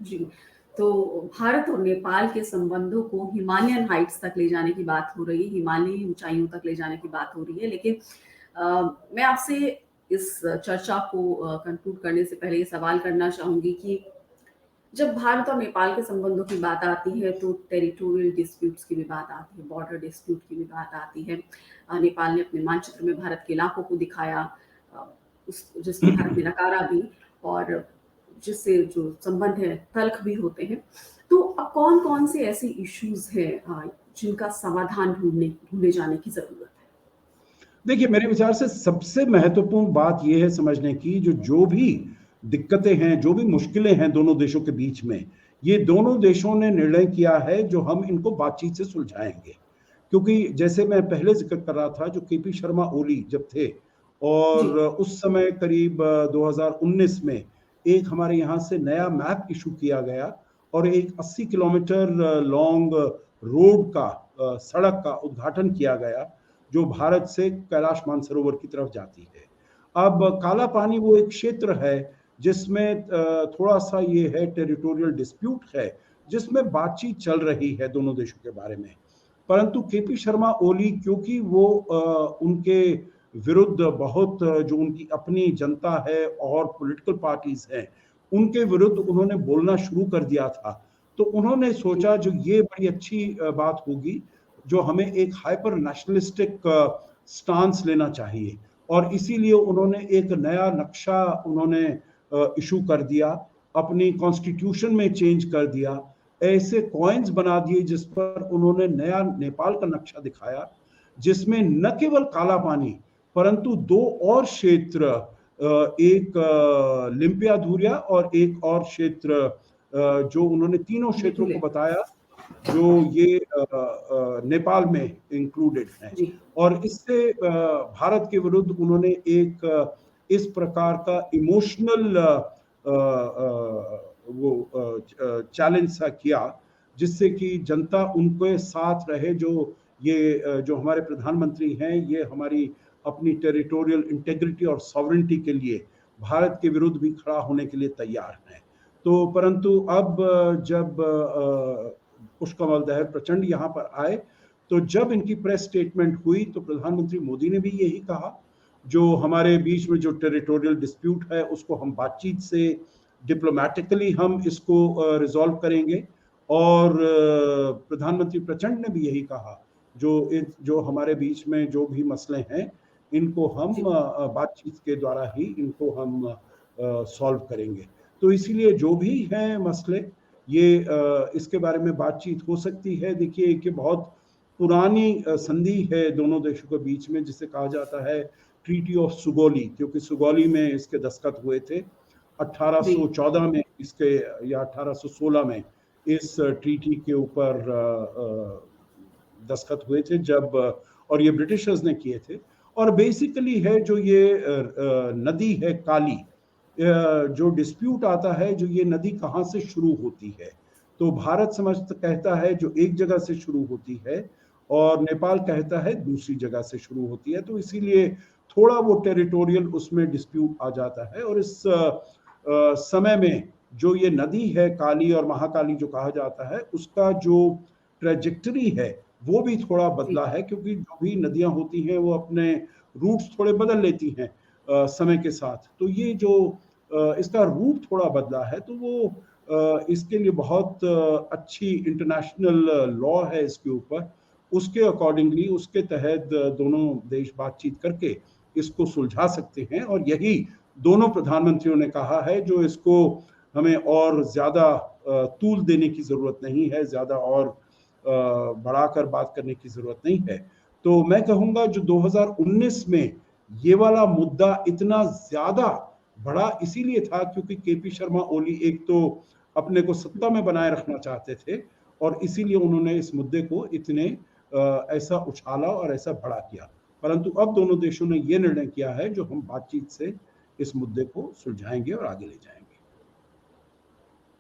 जी, तो भारत और नेपाल के संबंधों को हिमालयन हाइट्स तक ले जाने की बात हो रही है, हिमालयी ऊँचाइयों तक ले जाने की बात हो रही है। लेकिन मैं आपसे इस चर्चा को कंक्लूड करने से पहले ये सवाल करना चाहूँगी कि जब भारत और नेपाल के संबंधों की बात आती है तो टेरिटोरियल डिस्प्यूट्स की भी बात आती है, बॉर्डर डिस्प्यूट की भी बात आती है। नेपाल ने अपने मानचित्र में भारत के इलाकों को दिखाया, अ, उस जिसको भारत ने नकारा भी, और जिससे जो संबंध है तल्ख भी होते हैं। तो अब कौन-कौन से ऐसे इश्यूज़ हैं जिनका समाधान ढूँढे जाने की ज़रूरत है? देखिए, मेरे विचार से सबसे महत्वपूर्ण बात ये है समझने की, जो भी दिक्कतें हैं, जो भी मुश्किलें हैं दोनों देशों के बीच में, ये दोनों देशों ने निर्णय किया है जो हम इनको बातचीत से सुलझाएँगे। क्योंकि जैसे मैं पहले ज़िक्र कर रहा था, जो केपी शर्मा ओली जब थे जी, और उस समय करीब 2019 में एक हमारे यहाँ से नया मैप इश्यू किया गया और एक 80 किलोमीटर लॉन्ग रोड का सड़क का उद्घाटन किया गया, जो भारत से कैलाश मानसरोवर की तरफ जाती है। अब काला पानी वो एक क्षेत्र है जिसमें थोड़ा-सा ये है, टेरिटोरियल डिस्प्यूट है, जिसमें बातचीत चल रही है दोनों देशों के बारे में। परंतु केपी शर्मा ओली, क्योंकि वो उनके विरुद्ध बहुत जो उनकी अपनी जनता है और पॉलिटिकल पार्टीज़ हैं, उनके विरुद्ध उन्होंने बोलना शुरू कर दिया था। तो उन्होंने जी, सोचा जो ये बड़ी अच्छी बात होगी, जो हमें एक हाइपर नेशनलिस्टिक स्टांस लेना चाहिए और इसीलिए उन्होंने एक नया नक्शा उन्होंने इशू कर दिया, अपनी कॉन्स्टिट्यूशन में चेंज कर दिया, ऐसे कॉइन्स बना दिए जिस पर उन्होंने नया नेपाल का नक्शा दिखाया, जिसमें न केवल काला पानी परंतु दो और क्षेत्र, एक लिम्पिया धुरिया और एक और क्षेत्र, जो उन्होंने तीनों क्षेत्रों को मिथुले, बताया जो ये नेपाल में इंक्लूडेड हैं जी, और इससे भारत के विरुद्ध उन्होंने एक इस प्रकार का इमोशनल वो चैलेंज सा किया, जिससे कि जनता उनके साथ रहे। जो हमारे प्रधानमंत्री हैं, ये हमारी अपनी टेरिटोरियल इंटेग्रिटी और सॉवरेनिटी के लिए भारत के विरुद्ध भी खड़ा होने के लिए तैयार हैं। तो परंतु अब जब पुष्पकमल दहल प्रचंड यहाँ पर आए, तो जब इनकी प्रेस स्टेटमेंट हुई तो प्रधानमंत्री मोदी ने भी यही कहा, जो हमारे बीच में जो टेरिटोरियल डिस्प्यूट है उसको हम बातचीत से डिप्लोमेटिकली हम इसको रिजॉल्व करेंगे और प्रधानमंत्री प्रचंड ने भी यही कहा, जो हमारे बीच में जो भी मसले हैं इनको हम जी, बातचीत के द्वारा ही इनको हम सॉल्व करेंगे। तो इसीलिए जो भी हैं मसले, ये इसके बारे में बातचीत हो सकती है। देखिए कि बहुत पुरानी संधि है दोनों देशों के बीच में, जिसे कहा जाता है ट्रीटी ऑफ सुगौली, क्योंकि सुगौली में इसके दस्तखत हुए थे। जी, 1814 में इसके या 1816 में इस ट्रीटी के ऊपर दस्तखत हुए थे, जब और ये ब्रिटिशर्स ने किए थे। और बेसिकली है जो ये नदी है काली, जो डिस्प्यूट आता है, जो ये नदी कहाँ से शुरू होती है, तो भारत समझ कहता है जो एक जगह से शुरू होती है और नेपाल कहता है दूसरी जगह से शुरू होती है। तो इसीलिए थोड़ा वो टेरिटोरियल उसमें डिस्प्यूट आ जाता है और इस समय में जो ये नदी है काली और महाकाली जो कहा जाता है, उसका जो ट्रेजेक्टरी है वो भी थोड़ा जी, बदला है, क्योंकि जो भी नदियां होती हैं वो अपने रूट्स थोड़े बदल लेती हैं समय के साथ। तो ये जो इसका रूप थोड़ा बदला है, तो वो इसके लिए बहुत अच्छी इंटरनेशनल लॉ है इसके ऊपर। उसके अकॉर्डिंगली उसके तहत दोनों देश बातचीत करके इसको सुलझा सकते हैं और यही दोनों प्रधानमंत्रियों ने कहा है, जो इसको हमें और ज़्यादा तूल देने की ज़रूरत नहीं है, ज़्यादा और बढ़ाकर बात करने की ज़रूरत नहीं है। तो मैं कहूँगा जो 2019 में ये वाला मुद्दा इतना ज़्यादा बढ़ा इसीलिए था क्योंकि केपी शर्मा ओली एक तो अपने को सत्ता में बनाए रखना चाहते थे और इसीलिए उन्होंने इस मुद्दे को इतने ऐसा उछाला और ऐसा बड़ा किया। परंतु अब दोनों देशों ने ये निर्णय किया है जो हम बातचीत से इस मुद्दे को सुलझाएंगे और आगे ले जाएंगे।